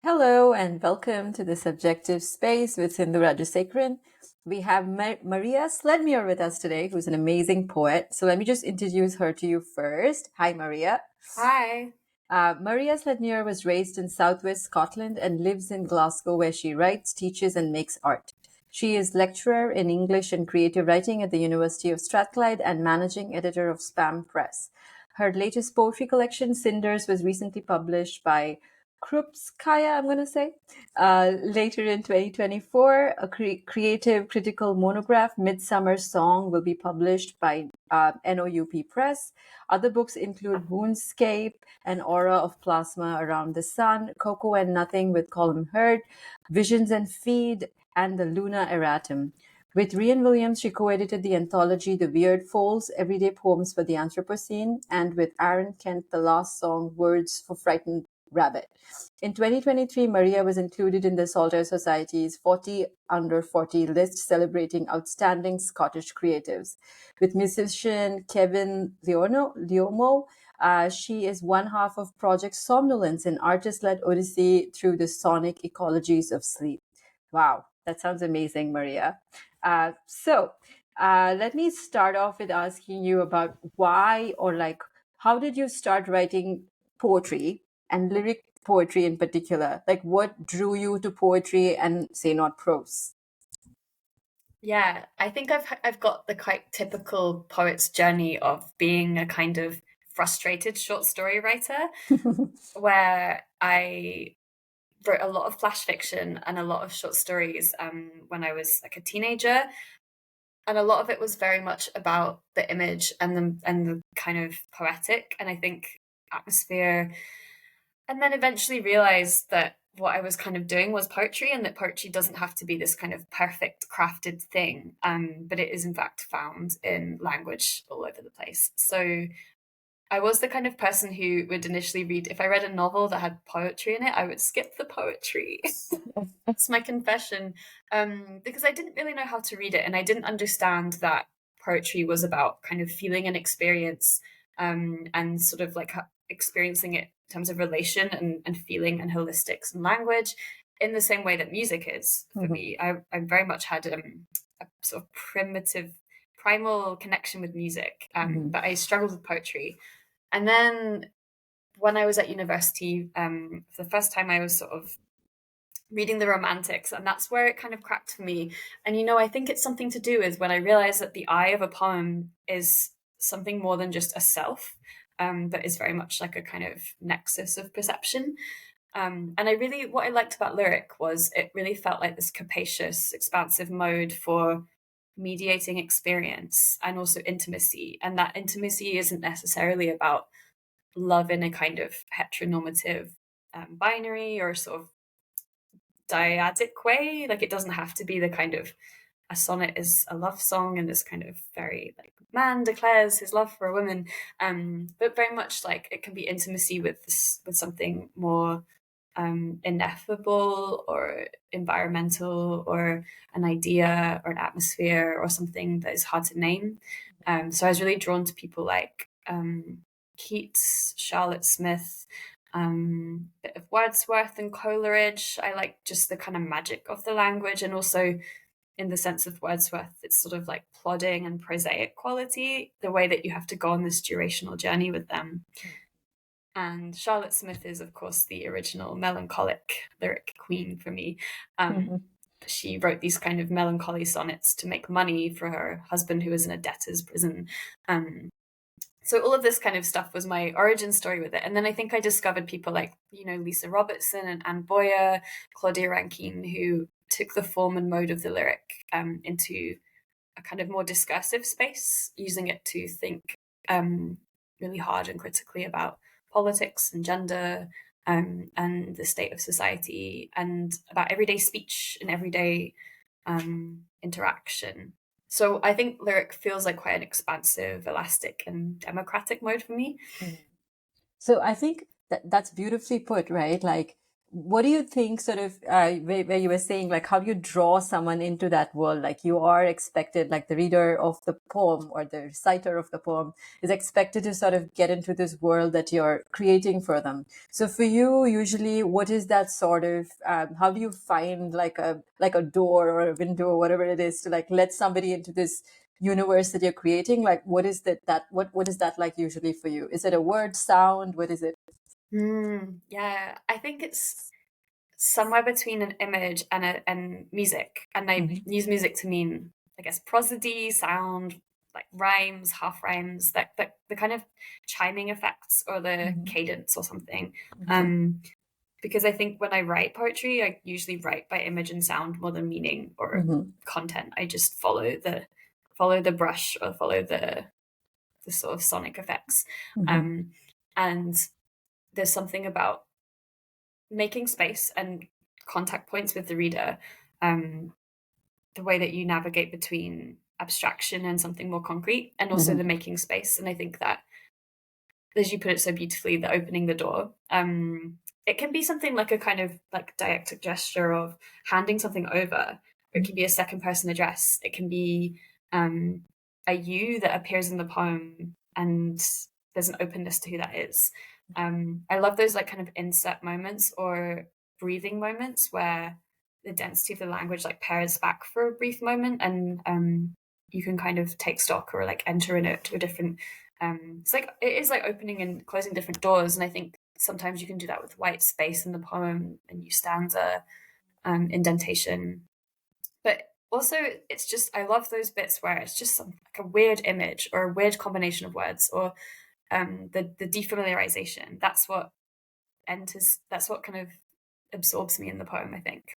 Hello and welcome to the Subjective Space with Sindhu Rajasekaran. We have Maria Sledmere with us today, who's an amazing poet. So let me just introduce her to you first. Hi, Maria. Hi. Maria Sledmere was raised in southwest Scotland and lives in Glasgow, where she writes, teaches, and makes art. She is lecturer in English and creative writing at the University of Strathclyde and managing editor of Spam Press. Her latest poetry collection, Cinders, was recently published by Krupskaya, I'm going to say. Later in 2024, a creative critical monograph, Midsummer Song, will be published by NOUP Press. Other books include Moonscape, An Aura of Plasma Around the Sun, Cocoa and Nothing with Colm Hurd, Visions and Feed, and The Luna Erratum. With Rian Williams, she co-edited the anthology The Weird Folds, Everyday Poems for the Anthropocene, and with Aaron Kent, the last song, Words for Frightened Rabbit. In 2023, Maria was included in the Salter Society's 40 Under 40 list celebrating outstanding Scottish creatives. With musician Kevin Leomo, she is one half of Project Somnolence, an artist-led odyssey through the sonic ecologies of sleep. Wow, that sounds amazing, Maria. So let me start off with asking you about why how did you start writing poetry and lyric poetry in particular? Like what drew you to poetry and say not prose? Yeah, I think I've got the quite typical poet's journey of being a kind of frustrated short story writer, where I wrote a lot of flash fiction and a lot of short stories when I was like a teenager, and a lot of it was very much about the image and the kind of poetic, and I think atmosphere. And then eventually realized that what I was kind of doing was poetry, and that poetry doesn't have to be this kind of perfect crafted thing, but it is in fact found in language all over the place. So I was the kind of person who would initially read, if I read a novel that had poetry in it, I would skip the poetry. That's my confession, because I didn't really know how to read it, and I didn't understand that poetry was about kind of feeling an experience, and sort of like experiencing it in terms of relation and feeling and holistics and language, in the same way that music is for me. I very much had a sort of primal connection with music, but I struggled with poetry. And then when I was at university, for the first time, I was sort of reading the Romantics, and that's where it kind of cracked for me. And I think it's something to do with when I realized that the I of a poem is something more than just a self, but is very much like a kind of nexus of perception. And what I liked about lyric was it really felt like this capacious, expansive mode for mediating experience and also intimacy. And that intimacy isn't necessarily about love in a kind of heteronormative binary or sort of dyadic way. Like, it doesn't have to be the kind of, a sonnet is a love song and this kind of very like man declares his love for a woman, but very much like it can be intimacy with something more ineffable or environmental, or an idea or an atmosphere or something that is hard to name. So I was really drawn to people like Keats, Charlotte Smith, bit of Wordsworth and Coleridge. I like just the kind of magic of the language, and also in the sense of Wordsworth, it's sort of like plodding and prosaic quality, the way that you have to go on this durational journey with them. And Charlotte Smith is, of course, the original melancholic lyric queen for me. She wrote these kind of melancholy sonnets to make money for her husband, who was in a debtor's prison. So all of this kind of stuff was my origin story with it. And then I think I discovered people like, Lisa Robertson and Anne Boyer, Claudia Rankine, who took the form and mode of the lyric into a kind of more discursive space, using it to think really hard and critically about politics and gender, and the state of society, and about everyday speech and everyday interaction. So I think lyric feels like quite an expansive, elastic, and democratic mode for me. So I think that's beautifully put, right? Like what do you think sort of where you were saying like how you draw someone into that world, like you are expected, like the reader of the poem or the reciter of the poem is expected to sort of get into this world that you're creating for them. So for you, usually what is that sort of how do you find like a door or a window or whatever it is to like let somebody into this universe that you're creating? Like what is what is that like usually for you? Is it a word, sound? What is it? Yeah, I think it's somewhere between an image and music, and I Mm-hmm. use music to mean, I guess, prosody, sound, like rhymes, half rhymes, that the kind of chiming effects or the Mm-hmm. cadence or something. Okay. Because I think when I write poetry, I usually write by image and sound more than meaning or Mm-hmm. content. I just follow the brush or follow the sort of sonic effects. Mm-hmm. Um, and there's something about making space and contact points with the reader, um, the way that you navigate between abstraction and something more concrete, and also Mm-hmm. the making space. And I think that, as you put it so beautifully, the opening the door. It can be something like a kind of like dialectic gesture of handing something over. Or it can be a second person address. It can be um, a you that appears in the poem, and there's an openness to who that is. I love those like kind of insert moments or breathing moments where the density of the language like pairs back for a brief moment, and you can kind of take stock or like enter in it to a different it's like it is like opening and closing different doors, and I think sometimes you can do that with white space in the poem and you stanza, indentation. But also, it's just I love those bits where it's just some like a weird image or a weird combination of words, or the defamiliarization. That's what enters. That's what kind of absorbs me in the poem, I think.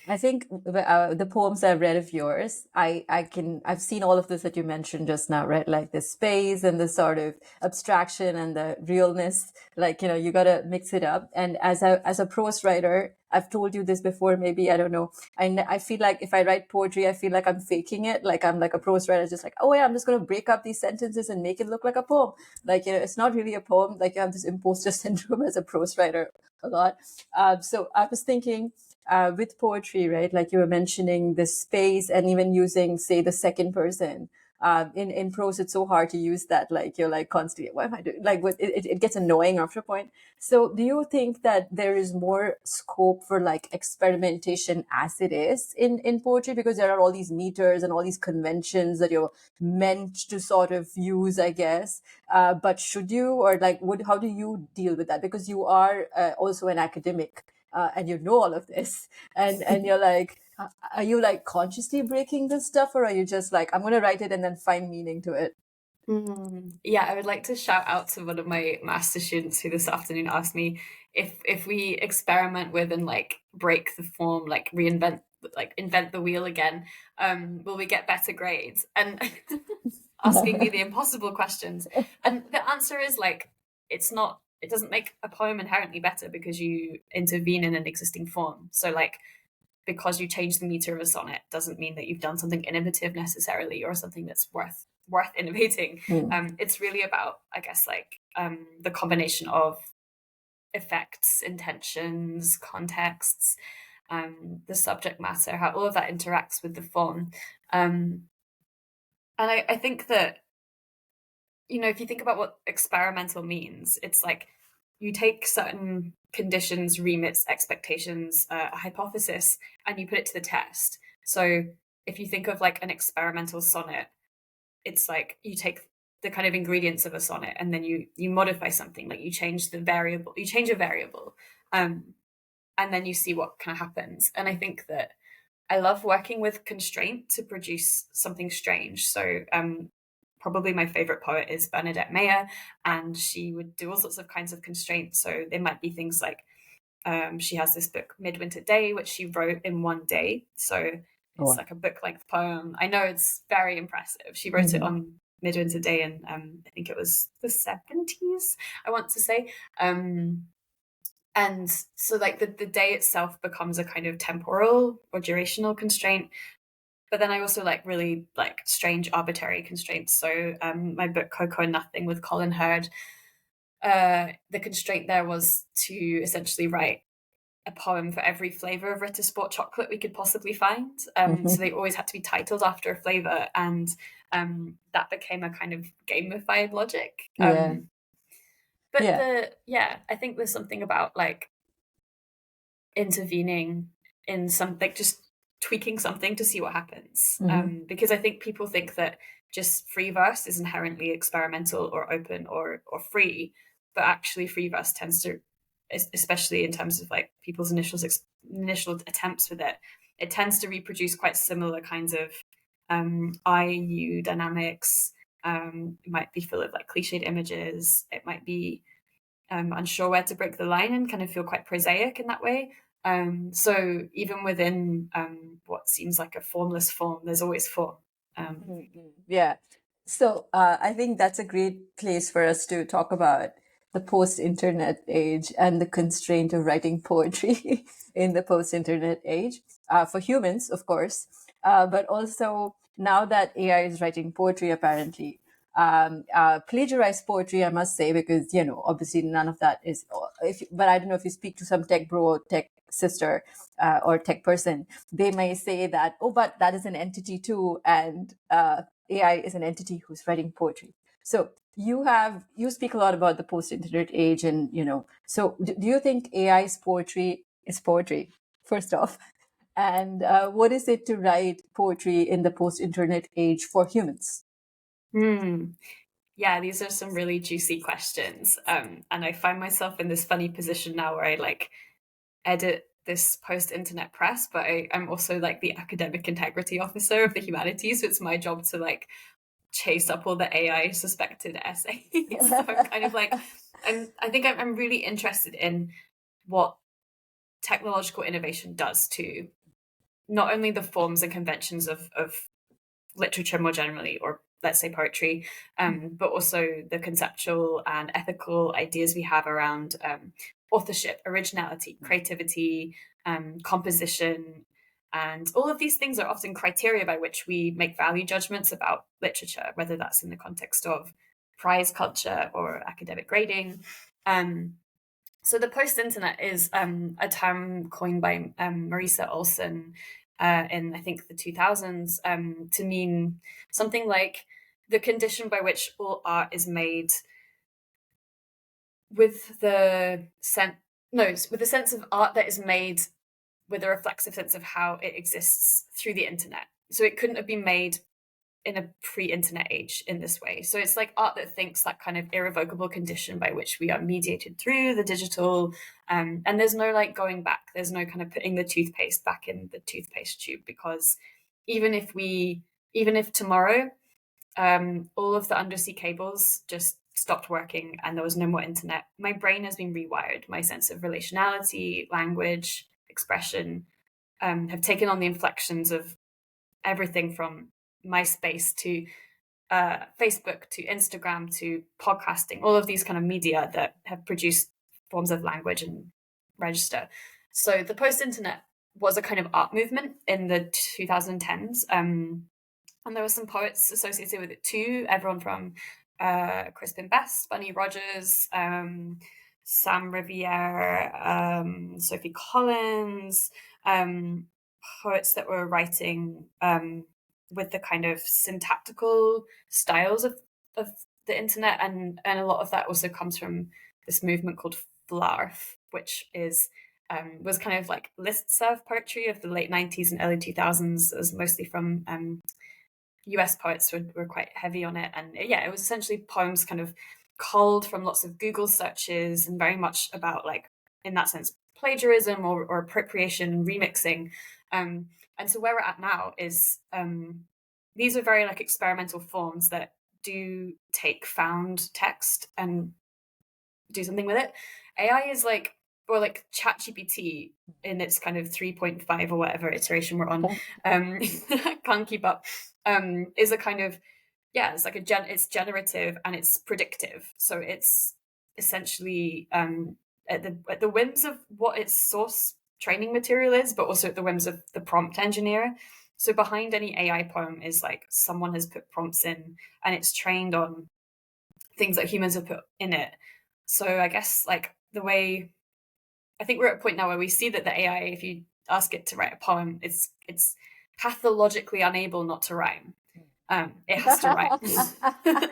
I think the poems I've read of yours, I've seen all of this that you mentioned just now, right? Like the space and the sort of abstraction and the realness. Like you got to mix it up. And as a prose writer, I've told you this before. Maybe I don't know. I feel like if I write poetry, I feel like I'm faking it. Like I'm like a prose writer, just like, oh yeah, I'm just gonna break up these sentences and make it look like a poem. Like it's not really a poem. Like you have this imposter syndrome as a prose writer a lot. So I was thinking with poetry, right? Like you were mentioning the space and even using, say, the second person. In prose, it's so hard to use that. Like you're like constantly, what am I doing? Like it gets annoying after a point. So do you think that there is more scope for like experimentation as it is in poetry? Because there are all these meters and all these conventions that you're meant to sort of use, I guess. But should you, or like, how do you deal with that? Because you are also an academic and you know all of this, and you're like, are you like consciously breaking this stuff, or are you just like, I'm going to write it and then find meaning to it? Yeah, I would like to shout out to one of my master students who this afternoon asked me if we experiment with and like break the form, like reinvent, like invent the wheel again, will we get better grades? And asking me the impossible questions. And the answer is like, it doesn't make a poem inherently better because you intervene in an existing form. So like, because you change the meter of a sonnet doesn't mean that you've done something innovative necessarily, or something that's worth innovating. Hmm. It's really about, I guess, like the combination of effects, intentions, contexts, the subject matter, how all of that interacts with the form. And I think that, if you think about what experimental means, it's like you take certain conditions, remits, expectations, a hypothesis, and you put it to the test. So if you think of like an experimental sonnet, it's like you take the kind of ingredients of a sonnet and then you modify something, like you change a variable, and then you see what kind of happens. And I think that I love working with constraint to produce something strange. So probably my favorite poet is Bernadette Meyer, and she would do all sorts of kinds of constraints. So they might be things like she has this book, Midwinter Day, which she wrote in one day. So it's Oh. like a book length poem. I know it's very impressive. She wrote it Mhm. on Midwinter Day in, I think it was the 70s, I want to say. And so like the day itself becomes a kind of temporal or durational constraint. But then I also like really like strange arbitrary constraints. So my book Cocoa and Nothing with Colin Hurd, the constraint there was to essentially write a poem for every flavor of Ritter Sport chocolate we could possibly find. So they always had to be titled after a flavor, and that became a kind of gamified logic. Yeah. But Yeah. I think there's something about like intervening in some, like just tweaking something to see what happens. Because I think people think that just free verse is inherently experimental or open or free, but actually free verse tends to, especially in terms of like people's initial attempts with it, it tends to reproduce quite similar kinds of I-U dynamics. It might be full of like cliched images. It might be unsure where to break the line and kind of feel quite prosaic in that way. So even within what seems like a formless form, there's always form. Yeah. So I think that's a great place for us to talk about the post-internet age and the constraint of writing poetry in the post-internet age, for humans, of course, but also now that AI is writing poetry, apparently, plagiarized poetry, I must say, because obviously none of that is. But I don't know if you speak to some tech bro, or tech sister, or tech person, they may say that, oh, but that is an entity too, and AI is an entity who's writing poetry. So you speak a lot about the post-internet age, and so do you think AI's poetry is poetry? First off, and what is it to write poetry in the post-internet age for humans? Hmm. Yeah, these are some really juicy questions. And I find myself in this funny position now where I like edit this post-internet press, but I'm also like the academic integrity officer of the humanities. So it's my job to like chase up all the AI suspected essays. So I'm kind of like, I think I'm really interested in what technological innovation does to not only the forms and conventions of literature more generally, or let's say poetry, but also the conceptual and ethical ideas we have around authorship, originality, creativity, composition. And all of these things are often criteria by which we make value judgments about literature, whether that's in the context of prize culture or academic grading. So the post-internet is a term coined by Marisa Olsen in, I think, the 2000s, to mean something like the condition by which all art is made with the sense, no, with the sense of art that is made with a reflexive sense of how it exists through the internet. So it couldn't have been made in a pre-internet age in this way. So it's like art that thinks that kind of irrevocable condition by which we are mediated through the digital, and there's no like going back. There's no kind of putting the toothpaste back in the toothpaste tube, because even if tomorrow all of the undersea cables just stopped working and there was no more internet, my brain has been rewired. My sense of relationality, language, expression have taken on the inflections of everything from MySpace to Facebook to Instagram to podcasting, all of these kind of media that have produced forms of language and register. So the post-internet was a kind of art movement in the 2010s. And there were some poets associated with it too, everyone from Crispin Best, Bunny Rogers, Sam Riviere, Sophie Collins, poets that were writing with the kind of syntactical styles of the internet, and a lot of that also comes from this movement called Flarf, which is was kind of like listserv poetry of the late 90s and early 2000s. It was mostly from US poets were quite heavy on it. And yeah, it was essentially poems kind of culled from lots of Google searches, and very much about, like, in that sense, plagiarism or appropriation, remixing. And so where we're at now is these are very like experimental forms that do take found text and do something with it. AI is like, or like ChatGPT in its kind of 3.5 or whatever iteration we're on, can't keep up, is a kind of, yeah, it's like it's generative and it's predictive. So it's essentially at the whims of what its source training material is, but also at the whims of the prompt engineer. So behind any AI poem is like someone has put prompts in and it's trained on things that humans have put in it. So I guess like the way I think we're at a point now where we see that the AI, if you ask it to write a poem, it's pathologically unable not to rhyme. It has to rhyme.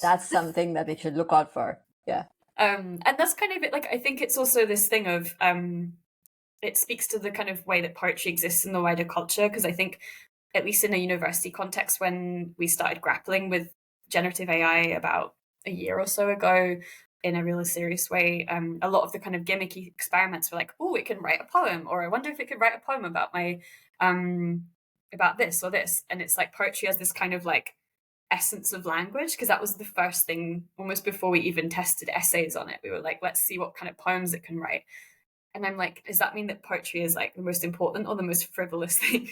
That's something that they should look out for. Yeah. And that's kind of it. Like, I think it's also this thing of it speaks to the kind of way that poetry exists in the wider culture, because I think, at least in a university context, when we started grappling with generative AI about a year or so ago in a really serious way, a lot of the kind of gimmicky experiments were like, oh, it can write a poem, or I wonder if it could write a poem about my about this or this. And it's like poetry has this kind of like essence of language, because that was the first thing almost before we even tested essays on it. We were like, let's see what kind of poems it can write. And I'm like, does that mean that poetry is like the most important or the most frivolous thing?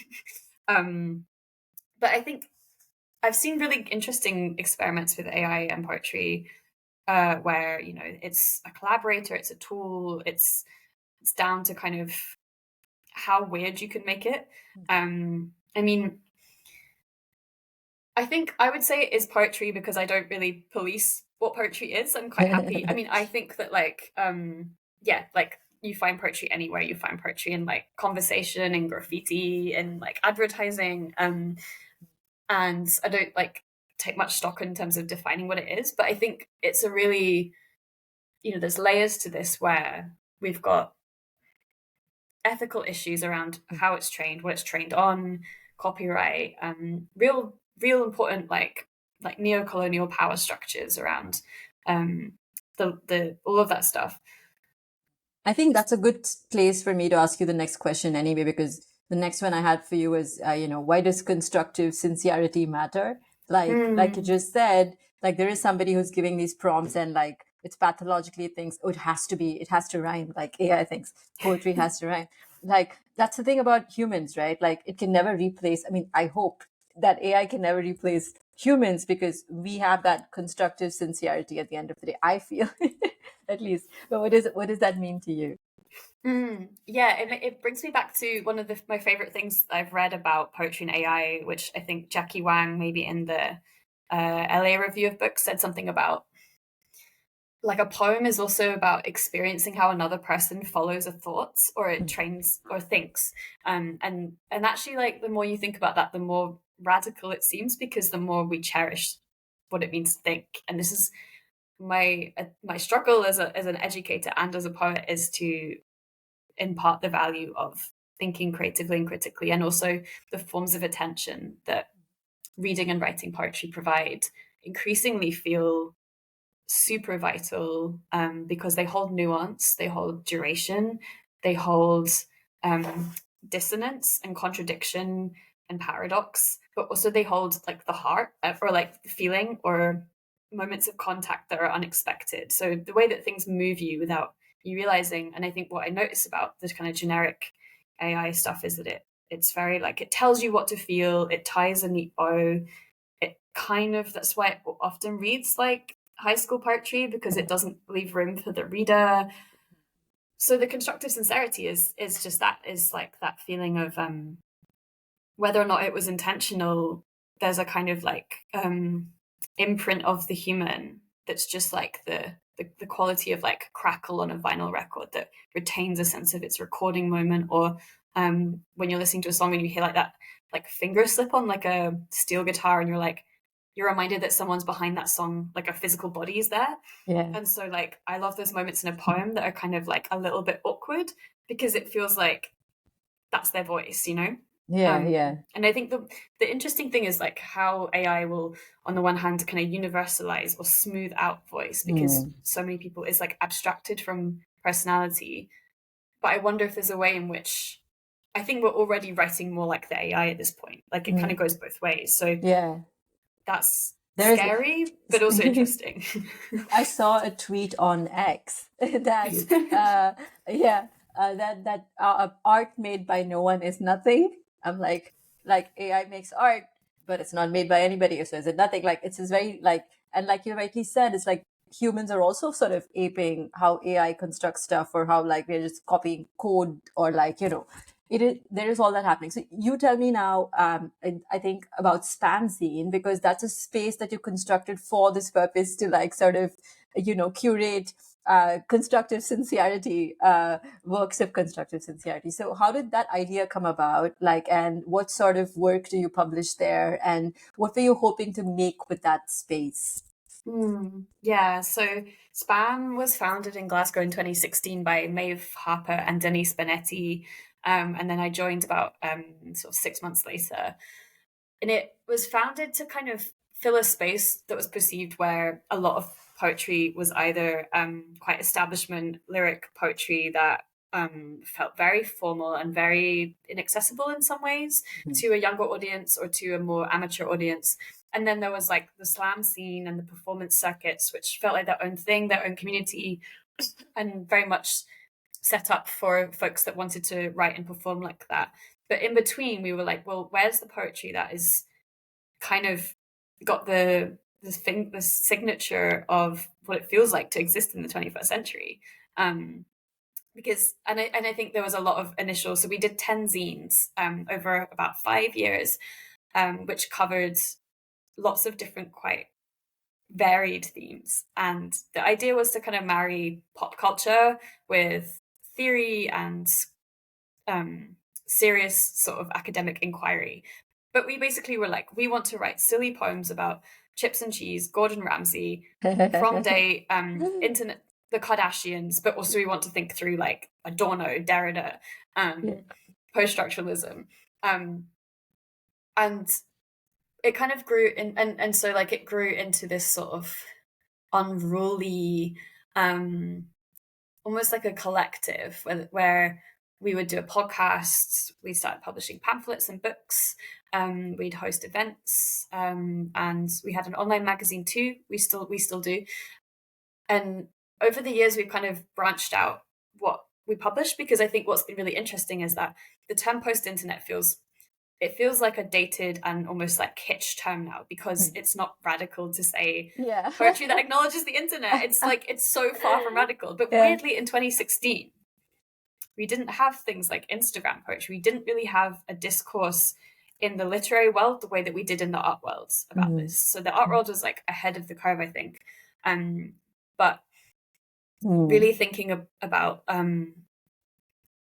But I think I've seen really interesting experiments with AI and poetry, where, you know, it's a collaborator, it's a tool, it's down to kind of how weird you can make it. I mean, I think I would say it is poetry because I don't really police what poetry is. I'm quite happy. I mean, I think that like yeah, like you find poetry anywhere. You find poetry in like conversation and graffiti and like advertising. And I don't like take much stock in terms of defining what it is, but I think it's a really, you know, there's layers to this where we've got ethical issues around how it's trained, what it's trained on, copyright, real important like neo-colonial power structures around the all of that stuff. I think that's a good place for me to ask you the next question anyway, because the next one I had for you was, why does constructive sincerity matter? Like you just said, like there is somebody who's giving these prompts and like it's pathologically thinks, oh, it has to rhyme. Like AI thinks poetry has to rhyme. Like that's the thing about humans, right? Like it can never replace. I mean, I hope that AI can never replace humans because we have that constructive sincerity at the end of the day. I feel, at least. But what does that mean to you? Yeah, it brings me back to one of my favorite things I've read about poetry and AI, which I think Jackie Wang, maybe in the LA Review of Books, said something about. Like a poem is also about experiencing how another person follows a thought, or it trains or thinks. And actually, like the more you think about that, the more radical it seems, because the more we cherish what it means to think. And this is my struggle as an educator and as a poet, is to impart the value of thinking creatively and critically, and also the forms of attention that reading and writing poetry provide increasingly feel super vital, because they hold nuance, they hold duration, they hold dissonance and contradiction and paradox, but also they hold like the heart, or like the feeling, or moments of contact that are unexpected. So the way that things move you without you realizing. And I think what I notice about this kind of generic AI stuff is that it's very like, it tells you what to feel, it ties a neat bow. It kind of, that's why it often reads like high school poetry, because it doesn't leave room for the reader. So the constructive sincerity is just that, is like that feeling of whether or not it was intentional, there's a kind of like imprint of the human that's just like the quality of like crackle on a vinyl record that retains a sense of its recording moment, or when you're listening to a song and you hear like that like finger slip on like a steel guitar, and you're reminded that someone's behind that song, like a physical body is there. Yeah. And so like I love those moments in a poem that are kind of like a little bit awkward, because it feels like that's their voice, you know? Yeah. And I think the interesting thing is like how AI will, on the one hand, kind of universalize or smooth out voice, because so many people is like abstracted from personality. But I wonder if there's a way in which, I think we're already writing more like the AI at this point. Like it kind of goes both ways. So Yeah. that's There's scary, but also interesting. I saw a tweet on X that art made by no one is nothing. I'm like AI makes art, but it's not made by anybody, so is it nothing? Like it's just very like, and like you rightly said, it's like humans are also sort of aping how AI constructs stuff, or how like we're just copying code, or like there is all that happening. So you tell me now, I think about Zine, because that's a space that you constructed for this purpose, to like sort of, curate constructive sincerity, works of constructive sincerity. So how did that idea come about? Like, and what sort of work do you publish there? And what were you hoping to make with that space? Yeah, so Spam was founded in Glasgow in 2016 by Maeve Harper and Denise Benetti. And then I joined about sort of 6 months later. And it was founded to kind of fill a space that was perceived where a lot of poetry was either quite establishment lyric poetry that felt very formal and very inaccessible in some ways to a younger audience or to a more amateur audience. And then there was like the slam scene and the performance circuits, which felt like their own thing, their own community, and very much set up for folks that wanted to write and perform like that. But in between, we were like, well, where's the poetry that is kind of got the signature of what it feels like to exist in the 21st century? Because I think there was a lot of initial. So we did 10 zines over about 5 years, which covered lots of different quite varied themes. And the idea was to kind of marry pop culture with theory and serious sort of academic inquiry. But we basically were like, we want to write silly poems about chips and cheese, Gordon Ramsay, prom date, internet, the Kardashians, but also we want to think through like Adorno, Derrida, post-structuralism. And it kind of grew in, and so like it grew into this sort of unruly, almost like a collective where we would do a podcast. We started publishing pamphlets and books. We'd host events, and we had an online magazine too. We still do. And over the years, we've kind of branched out what we publish, because I think what's been really interesting is that the term post-internet feels like a dated and almost like kitsch term now, because it's not radical to say poetry that acknowledges the internet. It's like, it's so far from radical. But weirdly, in 2016, we didn't have things like Instagram poetry. We didn't really have a discourse in the literary world the way that we did in the art world about this. So the art world was like ahead of the curve, I think. But really thinking about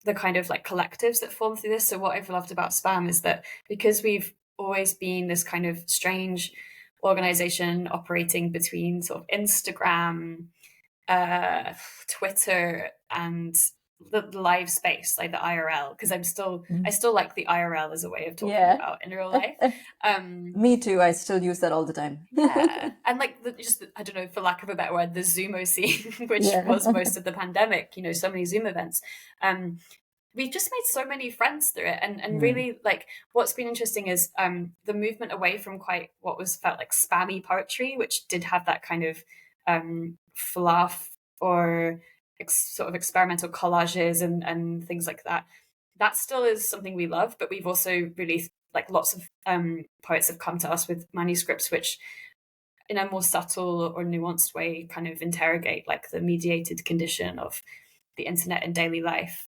the kind of like collectives that form through this. So what I've loved about Spam is that because we've always been this kind of strange organization operating between sort of Instagram, Twitter, and the live space, like the IRL, because I still like the IRL as a way of talking about in real life. Me too. I still use that all the time. And like I don't know, for lack of a better word, the Zoomo scene, which was most of the pandemic. So many Zoom events. We've just made so many friends through it, and really like what's been interesting is the movement away from quite what was felt like spammy poetry, which did have that kind of fluff or sort of experimental collages and things like that. That still is something we love, but we've also really like lots of poets have come to us with manuscripts which in a more subtle or nuanced way kind of interrogate like the mediated condition of the internet in daily life.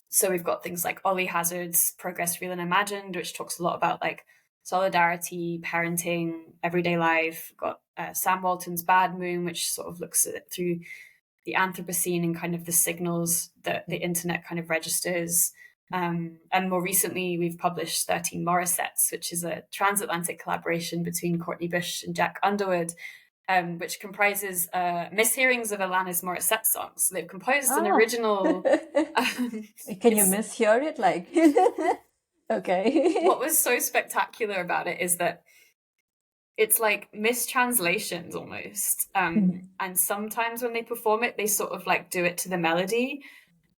So we've got things like Ollie Hazard's Progress Real and Imagined, which talks a lot about like solidarity, parenting, everyday life. We've got Sam Walton's Bad Moon, which sort of looks at it through the Anthropocene and kind of the signals that the internet kind of registers. And more recently, we've published 13 Morissettes, which is a transatlantic collaboration between Courtney Bush and Jack Underwood, which comprises mishearings of Alanis Morissette songs. So they've composed an original... Can you mishear it? Like, okay. What was so spectacular about it is that it's like mistranslations almost. And sometimes when they perform it, they sort of like do it to the melody,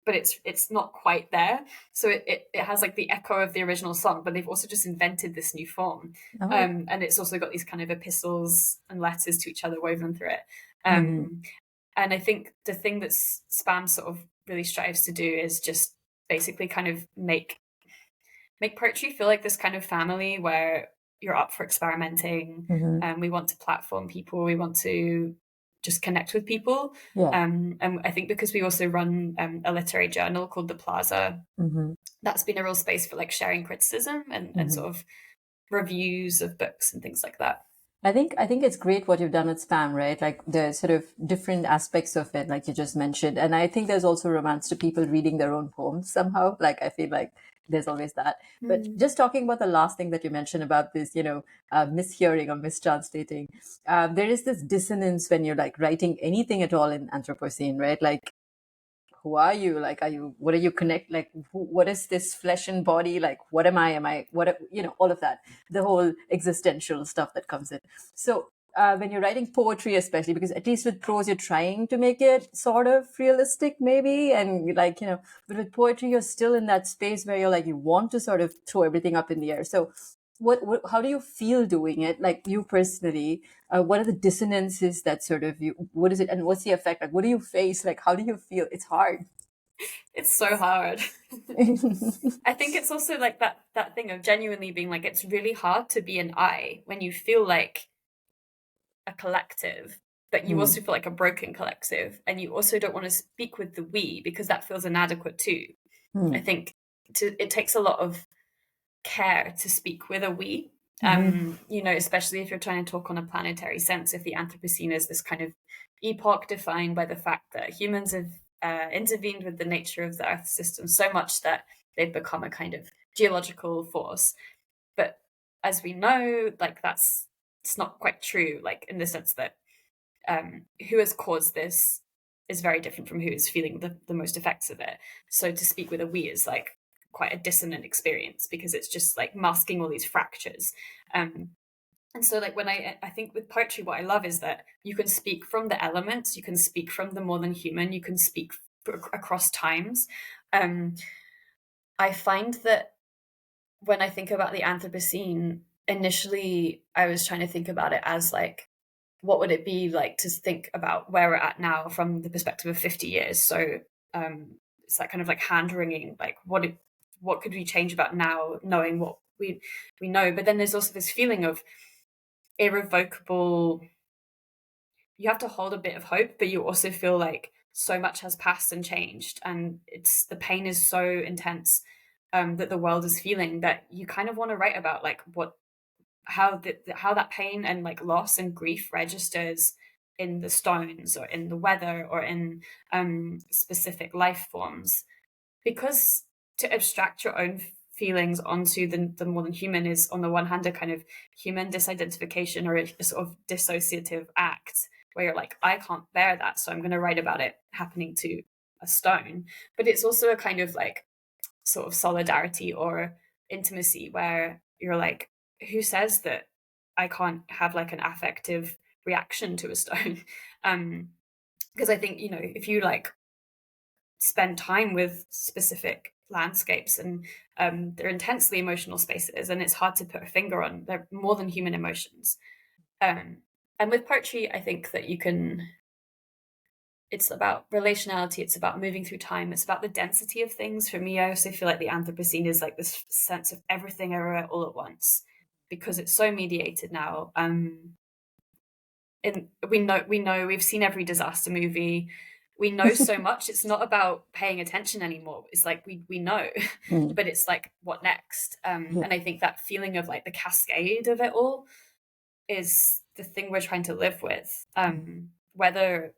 but it's not quite there. So it has like the echo of the original song, but they've also just invented this new form. And it's also got these kind of epistles and letters to each other woven through it. And I think the thing that Spam sort of really strives to do is just basically kind of make poetry feel like this kind of family where you're up for experimenting, and we want to platform people, we want to just connect with people. And I think because we also run a literary journal called The Plaza, that's been a real space for like sharing criticism and sort of reviews of books and things like that. I think it's great what you've done with spam, right? Like the sort of different aspects of it, like you just mentioned. And I think there's also romance to people reading their own poems somehow. Like I feel like there's always that. But Mm. just talking about the last thing that you mentioned about this, mishearing or mistranslating, there is this dissonance when you're like writing anything at all in Anthropocene, right? Like who are you, like are you, what are you connect, like what is this flesh and body, like what am I what, all of that, the whole existential stuff that comes in. So when you're writing poetry, especially because at least with prose you're trying to make it sort of realistic maybe, and like but with poetry you're still in that space where you're like you want to sort of throw everything up in the air. So what how do you feel doing it, like you personally? What are the dissonances that sort of you, what is it, and what's the effect, like what do you face, like how do you feel? It's hard. It's so hard. I think it's also like that thing of genuinely being like it's really hard to be an I when you feel like a collective, but you Hmm. also feel like a broken collective, and you also don't want to speak with the we because that feels inadequate too. I Hmm. think it takes a lot of care to speak with a we. Hmm. Especially if you're trying to talk on a planetary sense, if the Anthropocene is this kind of epoch defined by the fact that humans have intervened with the nature of the Earth system so much that they've become a kind of geological force. But as we know, like it's not quite true, like in the sense that who has caused this is very different from who is feeling the most effects of it. So to speak with a we is like quite a dissonant experience because it's just like masking all these fractures. Um, and so like when I think with poetry, what I love is that you can speak from the elements, you can speak from the more than human, you can speak across times. Um, I find that when I think about the Anthropocene, initially I was trying to think about it as like what would it be like to think about where we're at now from the perspective of 50 years. So it's that kind of like hand wringing, like what could we change about now, knowing what we know. But then there's also this feeling of irrevocable. You have to hold a bit of hope, but you also feel like so much has passed and changed, and it's the pain is so intense that the world is feeling that you kind of want to write about like how that pain and like loss and grief registers in the stones or in the weather or in specific life forms, because to abstract your own feelings onto the more than human is on the one hand a kind of human disidentification or a sort of dissociative act where you're like I can't bear that so I'm going to write about it happening to a stone, but it's also a kind of like sort of solidarity or intimacy where you're like who says that I can't have like an affective reaction to a stone. um because I think if you like spend time with specific landscapes and they're intensely emotional spaces and it's hard to put a finger on, they're more than human emotions. um and with poetry I think that you can, it's about relationality, it's about moving through time, it's about the density of things. For me, I also feel like the Anthropocene is like this sense of everything everywhere all at once because it's so mediated now. And we know we've seen every disaster movie. We know so much. It's not about paying attention anymore. It's like we know, Hmm. but it's like what next? Yeah. And I think that feeling of like the cascade of it all is the thing we're trying to live with. Whether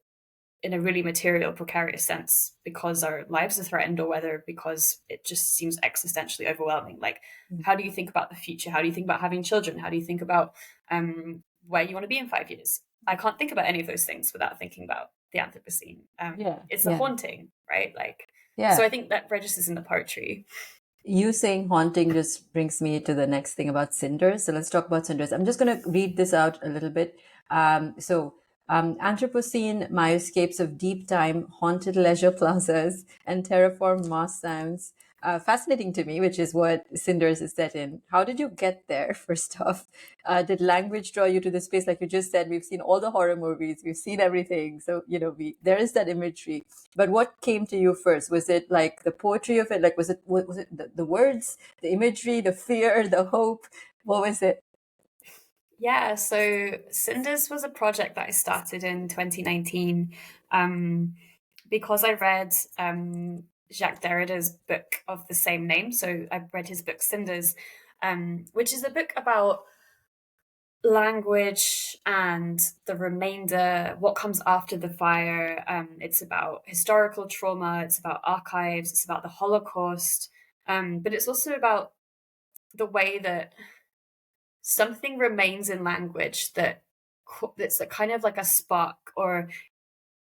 in a really material, precarious sense because our lives are threatened, or whether because it just seems existentially overwhelming. Like, how do you think about the future? How do you think about having children? How do you think about where you want to be in 5 years? I can't think about any of those things without thinking about the Anthropocene. Yeah. It's a Yeah. haunting, right? Like, so Yeah. I think that registers in the poetry. You saying haunting just brings me to the next thing about cinders. So let's talk about cinders. I'm just going to read this out a little bit. Anthropocene myoscapes of deep time, haunted leisure plazas, and terraformed moss sounds. Fascinating to me, which is what Cinders is set in. How did you get there, first off? Did language draw you to this space? Like you just said, we've seen all the horror movies, we've seen everything. So, there is that imagery. But what came to you first? Was it like the poetry of it? Like, was it the words, the imagery, the fear, the hope? What was it? Yeah, so Cinders was a project that I started in 2019 um, because I read Jacques Derrida's book of the same name. So I read his book Cinders, which is a book about language and the remainder, what comes after the fire. It's about historical trauma, it's about archives, it's about the Holocaust, but it's also about the way that something remains in language that's a kind of like a spark. Or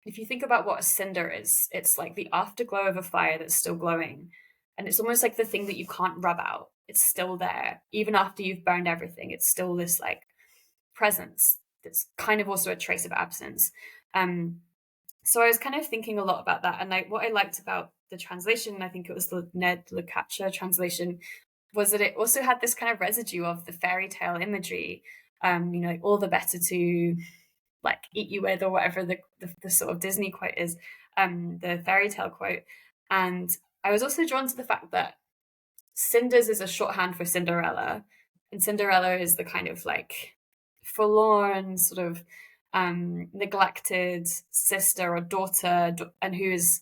if you think about what a cinder is, it's like the afterglow of a fire that's still glowing, and it's almost like the thing that you can't rub out. It's still there even after you've burned everything. It's still this like presence that's kind of also a trace of absence. So I was kind of thinking a lot about that, and what I liked about the translation, I think it was the Ned Lukacha translation, was that it also had this kind of residue of the fairy tale imagery. Like all the better to like eat you with, or whatever the sort of Disney quote is, the fairy tale quote. And I was also drawn to the fact that Cinders is a shorthand for Cinderella, and Cinderella is the kind of like forlorn, sort of neglected sister or daughter, and who is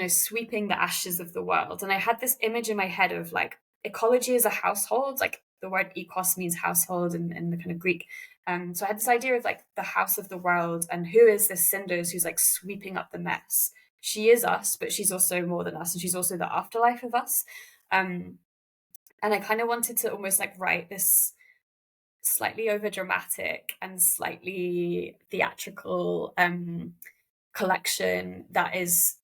sweeping the ashes of the world. And I had this image in my head of like ecology as a household, like the word ecos means household in the kind of Greek. So I had this idea of like the house of the world, and who is this Cinders who's like sweeping up the mess. She is us, but she's also more than us, and she's also the afterlife of us. And I kind of wanted to almost like write this slightly over dramatic and slightly theatrical collection that is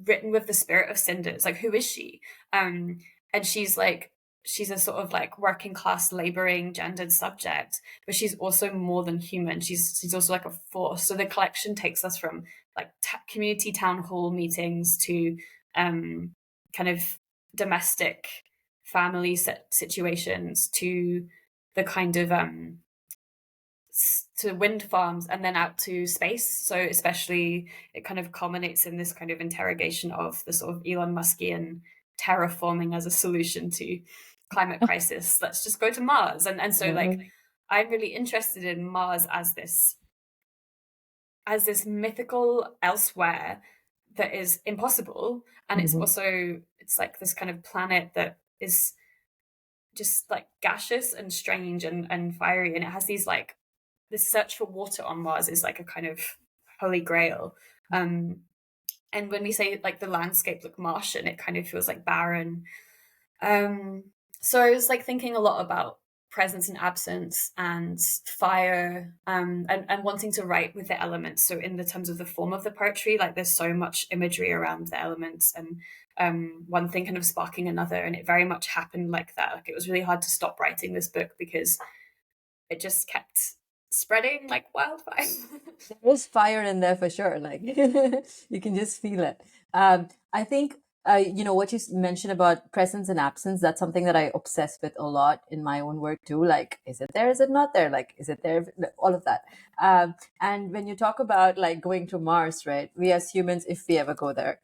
written with the spirit of Cinders. Like, who is she? And she's a sort of like working class laboring gendered subject, but she's also more than human. She's also like a force. So the collection takes us from like community town hall meetings to kind of domestic family situations, to the kind of to wind farms, and then out to space. So especially it kind of culminates in this kind of interrogation of the sort of Elon Muskian terraforming as a solution to climate crisis. Let's just go to Mars. And so like I'm really interested in Mars as this mythical elsewhere that is impossible. And it's like this kind of planet that is just like gaseous and strange and fiery, and it has these like this search for water on Mars is like a kind of holy grail. And when we say like the landscape look Martian, it kind of feels like barren. So I was like thinking a lot about presence and absence and fire, and wanting to write with the elements. So in the terms of the form of the poetry, like there's so much imagery around the elements, and one thing kind of sparking another, and it very much happened like that. Like it was really hard to stop writing this book because it just kept spreading like wildfire. There's fire in there for sure. Like you can just feel it. I think what you mentioned about presence and absence, that's something that I obsess with a lot in my own work too. Like, is it there? Is it not there? Like, is it there? All of that. And when you talk about like going to Mars, right? We as humans, if we ever go there,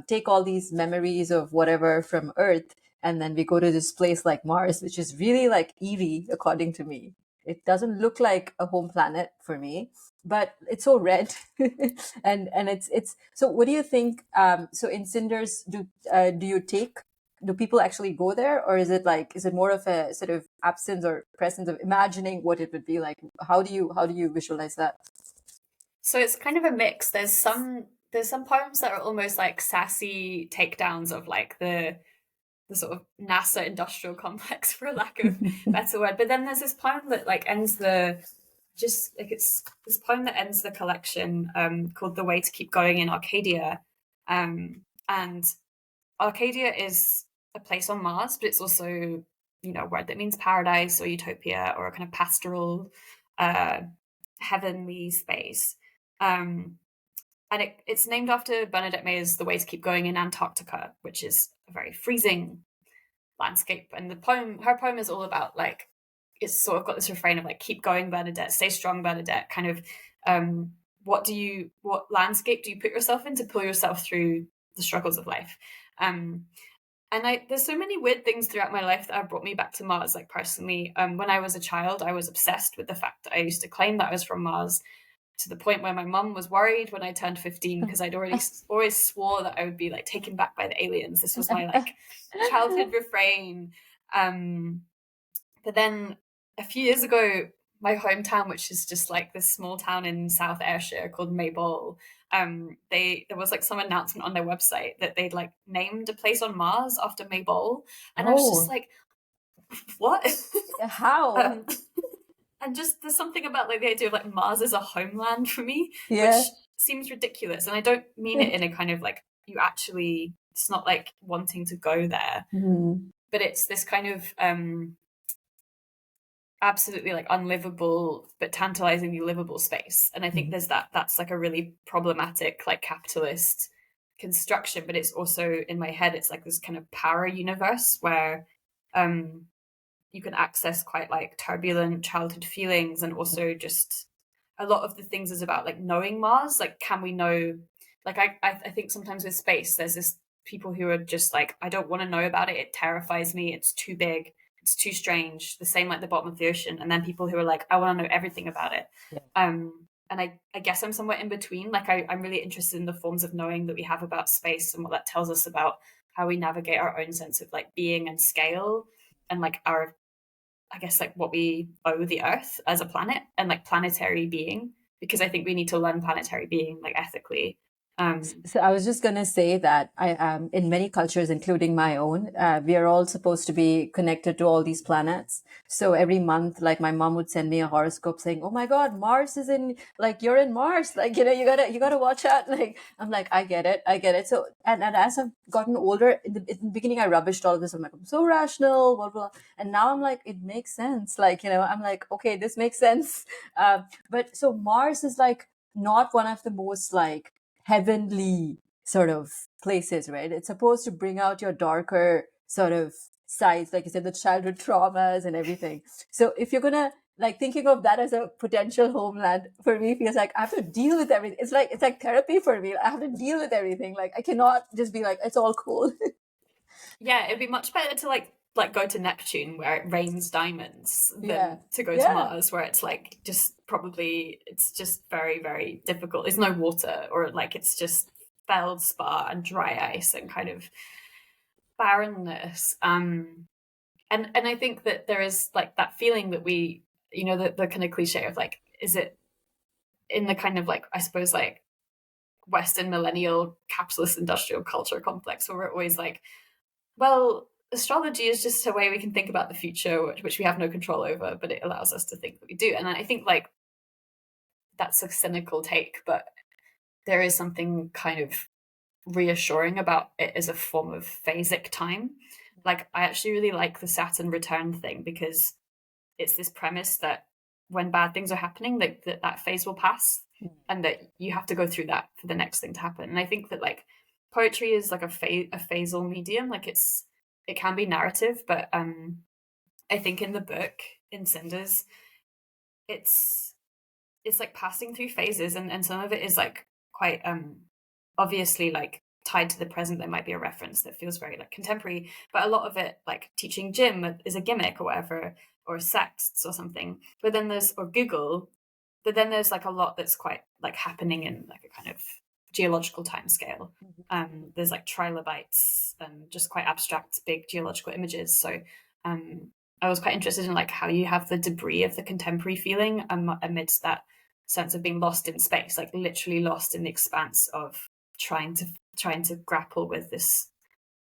take all these memories of whatever from Earth, and then we go to this place like Mars, which is really like eerie, according to me. It doesn't look like a home planet for me, but it's so red, and it's. So, what do you think? So, in Cinders, do people actually go there, or is it more of a sort of absence or presence of imagining what it would be like? How do you visualize that? So it's kind of a mix. There's some poems that are almost like sassy takedowns of like the sort of NASA industrial complex, for lack of better word. But then there's this poem that like ends it's this poem that ends the collection, called "The Way to Keep Going in Arcadia," and Arcadia is a place on Mars, but it's also a word that means paradise or utopia or a kind of pastoral, heavenly space. And it's named after Bernadette Mayer's "The Way to Keep Going" in Antarctica, which is a very freezing landscape. And her poem is all about like, it's sort of got this refrain of like, keep going, Bernadette, stay strong, Bernadette, kind of what landscape do you put yourself in to pull yourself through the struggles of life? And there's so many weird things throughout my life that have brought me back to Mars. Like personally, when I was a child, I was obsessed with the fact that I used to claim that I was from Mars, to the point where my mum was worried when I turned 15 because I'd always swore that I would be like taken back by the aliens. This was my like childhood refrain. But then a few years ago, my hometown, which is just like this small town in South Ayrshire called Maybole, there was like some announcement on their website that they'd like named a place on Mars after Maybole, and I was just Oh, like, what? how? um, and just there's something about like the idea of like Mars as a homeland for me, Yeah. which seems ridiculous, and I don't mean it in a kind of like you actually. It's not like wanting to go there, Mhm. but it's this kind of absolutely like unlivable but tantalizingly livable space. And I think Mhm. that's like a really problematic like capitalist construction, but it's also in my head it's like this kind of para universe where um you can access quite like turbulent childhood feelings, and also just a lot of the things is about like knowing Mars. Like, can we know? Like, I think sometimes with space, there's this people who are just like, I don't want to know about it. It terrifies me. It's too big. It's too strange. The same like the bottom of the ocean. And then people who are like, I want to know everything about it. Yeah. And I guess I'm somewhere in between. Like, I'm really interested in the forms of knowing that we have about space and what that tells us about how we navigate our own sense of like being and scale, and like our, I guess, like what we owe the Earth as a planet and like planetary being, because I think we need to learn planetary being like ethically. So I was just going to say that in many cultures, including my own, we are all supposed to be connected to all these planets. So every month, like my mom would send me a horoscope saying, "Oh my God, Mars is in, like you're in Mars, like you gotta watch out." Like I'm like, I get it. So and as I've gotten older, in the beginning, I rubbished all of this. I'm like, I'm so rational, blah blah, and now I'm like, it makes sense. Like I'm like, okay, this makes sense. But so Mars is like not one of the most like heavenly sort of places, right? It's supposed to bring out your darker sort of sides, like you said, the childhood traumas and everything. So if you're gonna like thinking of that as a potential homeland for me feels like I have to deal with everything. It's like therapy for me. I have to deal with everything. Like I cannot just be like it's all cool. Yeah, it'd be much better to like go to Neptune where it rains diamonds Yeah. than to go to Yeah. Mars where it's like just probably it's just very, very difficult. There's no water, or like it's just feldspar and dry ice and kind of barrenness. And I think that there is like that feeling that we, the kind of cliche of like, is it in the kind of like, I suppose like Western millennial capitalist industrial culture complex where we're always like, well, astrology is just a way we can think about the future, which we have no control over, but it allows us to think that we do. And I think like that's a cynical take, but there is something kind of reassuring about it as a form of phasic time. Like, I actually really like the Saturn return thing because it's this premise that when bad things are happening, that phase will pass, and that you have to go through that for the next thing to happen. And I think that like poetry is like a phasal medium. Like it can be narrative, but I think in the book in Cinders, it's it's like passing through phases, and some of it is like quite obviously like tied to the present. There might be a reference that feels very like contemporary, but a lot of it like teaching gym is a gimmick or whatever, or sexts or something. But then there's or Google, but then there's like a lot that's quite like happening in like a kind of geological time scale. There's like trilobites and just quite abstract big geological images. So um I was quite interested in like how you have the debris of the contemporary feeling amidst that sense of being lost in space, like literally lost in the expanse of trying to grapple with this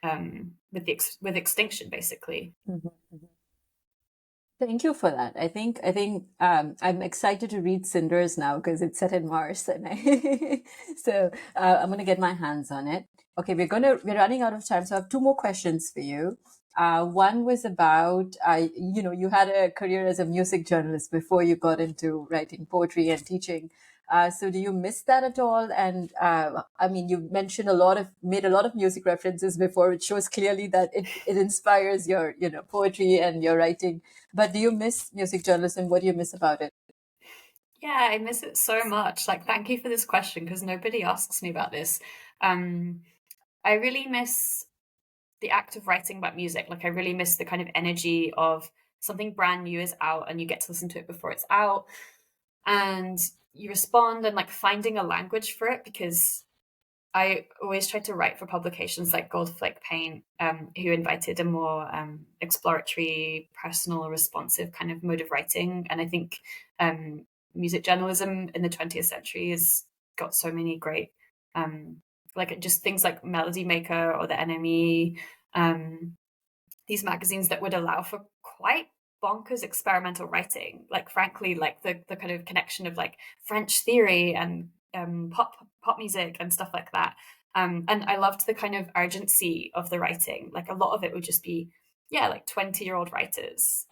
with extinction basically. Mhm. Thank you for that. I think I'm excited to read Cinders now because it's set in Mars, and so I'm gonna get my hands on it. Okay, we're running out of time, so I have two more questions for you. One was about you had a career as a music journalist before you got into writing poetry and teaching. So do you miss that at all? And I mean, you mentioned made a lot of music references before, which shows clearly that it inspires your poetry and your writing. But do you miss music journalism? What do you miss about it? Yeah, I miss it so much. Like, thank you for this question because nobody asks me about this. um I really miss the act of writing about music. Like, I really miss the kind of energy of something brand new is out and you get to listen to it before it's out, and you respond and like finding a language for it, because I always tried to write for publications like Gold Flake Paint, who invited a more exploratory, personal, responsive kind of mode of writing. And I think music journalism in the 20th century has got so many great, like just things like Melody Maker or the NME, these magazines that would allow for quite bonkers experimental writing. Like, frankly, like the kind of connection of like French theory and pop music and stuff like that. And I loved the kind of urgency of the writing. Like, a lot of it would just be, yeah, like 20-year-old writers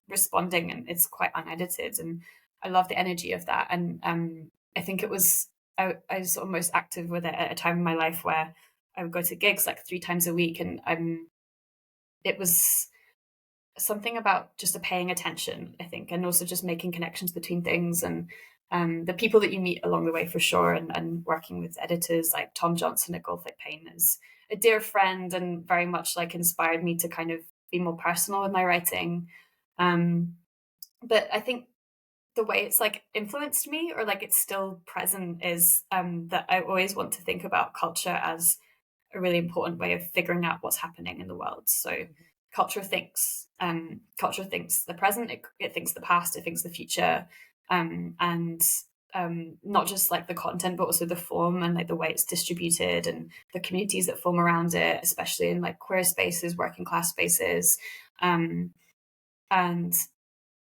responding, and it's quite unedited. And I love the energy of that. And I think I was sort of most active with it at a time in my life where I would go to gigs like 3 times a week, and it was something about just paying attention, I think, and also just making connections between things, and the people that you meet along the way for sure, and working with editors like Tom Johnson at Goldflake Paint is a dear friend and very much like inspired me to kind of be more personal with my writing. But I think the way it's like influenced me, or like it's still present, is that I always want to think about culture as a really important way of figuring out what's happening in the world. So culture thinks the present, it thinks the past, it thinks the future, and not just like the content, but also the form and like the way it's distributed and the communities that form around it, especially in like queer spaces, working class spaces. And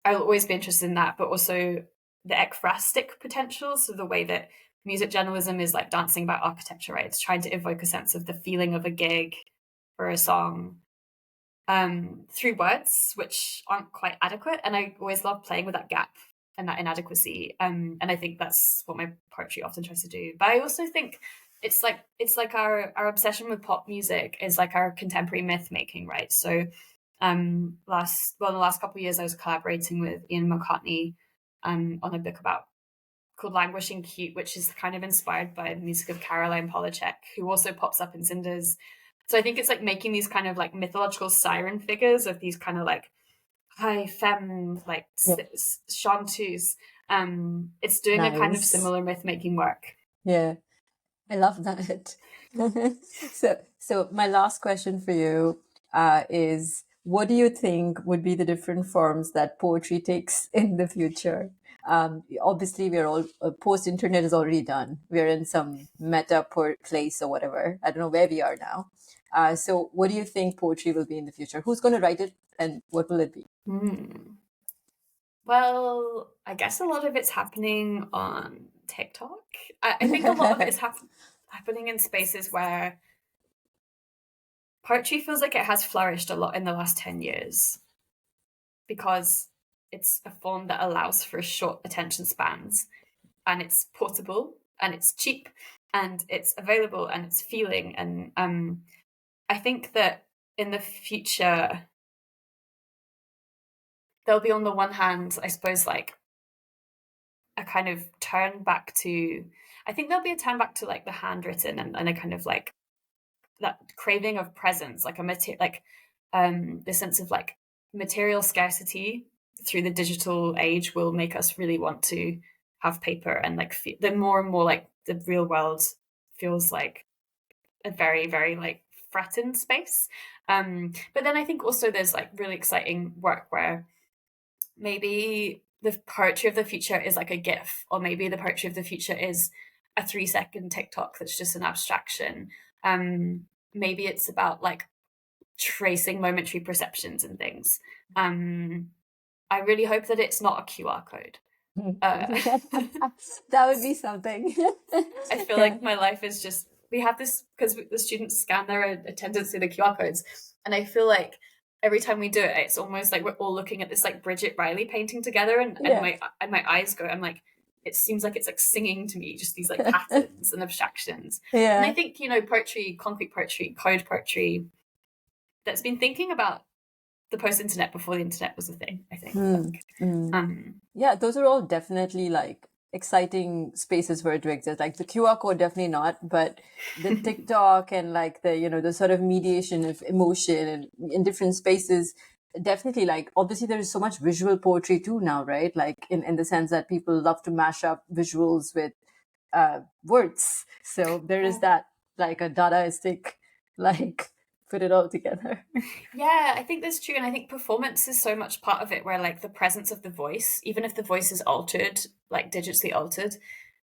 I'll always be interested in that, but also the ekphrastic potential. So the way that music journalism is like dancing about architecture, right? It's trying to evoke a sense of the feeling of a gig or a song through words, which aren't quite adequate. And I always love playing with that gap and that inadequacy. And I think that's what my poetry often tries to do. But I also think it's like our obsession with pop music is like our contemporary myth making, right? So in the last couple of years, I was collaborating with Ian McCartney on a book called Languishing Cute, which is kind of inspired by the music of Caroline Polachek, who also pops up in Cinders. So I think it's like making these kind of like mythological siren figures of these kind of like high femme, like chanteuse. It's doing a kind of Nice. similar myth making work. Yeah, I love that. So my last question for you is, what do you think would be the different forms that poetry takes in the future? Obviously, we're all post-internet is already done. We're in some meta place or whatever. I don't know where we are now. So what do you think poetry will be in the future? Who's going to write it, and what will it be? Well, I guess a lot of it's happening on TikTok. I think a lot of it is happening in spaces where poetry feels like it has flourished a lot in the last 10 years, because it's a form that allows for short attention spans, and it's portable and it's cheap and it's available and it's feeling. And I think that in the future, there'll be, on the one hand, I suppose, like a kind of turn back to, I think there'll be a turn back to like the handwritten, and a kind of like that craving of presence, like the sense of like material scarcity through the digital age will make us really want to have paper, and like the more and more like the real world feels like a very, very like threatened space. But then I think also there's like really exciting work where maybe the poetry of the future is like a GIF, or maybe the poetry of the future is a 3-second TikTok that's just an abstraction. Maybe it's about like tracing momentary perceptions and things. I really hope that it's not a QR code. That would be something. I feel like my life is just, we have this, because the students scan their attendance through the QR codes, and I feel like every time we do it, it's almost like we're all looking at this like Bridget Riley painting together, and my eyes go, I'm like, it seems like it's like singing to me, just these like patterns and abstractions. And I think, poetry, concrete poetry, code poetry, that's been thinking about the post-internet before the internet was a thing, I think. Yeah, those are all definitely like exciting spaces for it to exist. Like the QR code, definitely not, but the TikTok and like the sort of mediation of emotion and in different spaces, definitely. Like obviously there is so much visual poetry too now, right? Like in the sense that people love to mash up visuals with words. So there is that, like, a Dadaistic, like, put it all together. Yeah, I think that's true. And I think performance is so much part of it, where like the presence of the voice, even if the voice is altered, like digitally altered,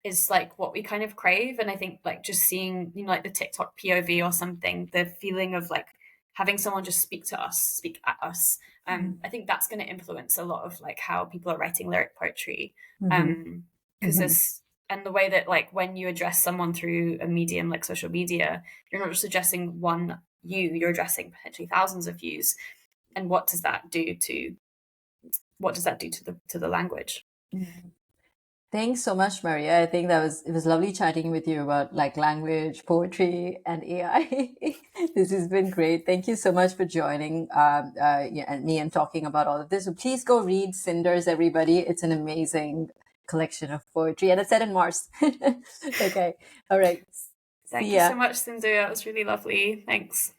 is like what we kind of crave. And I think like just seeing, like the TikTok POV or something, the feeling of like having someone just speak at us. I think that's going to influence a lot of like how people are writing lyric poetry. Mm-hmm. Because Mm-hmm. there's, and the way that like when you address someone through a medium like social media, you're not just addressing one you're addressing potentially thousands of views. And what does that do to the language? Thanks so much, Maria. I think it was lovely chatting with you about, like, language, poetry, and AI. This has been great. Thank you so much for joining yeah, and me and talking about all of this. So please go read Cinders, everybody. It's an amazing collection of poetry, and it's set in Mars. Okay. All right. See Thank you ya. so much, Sindhu. That was really lovely. Thanks.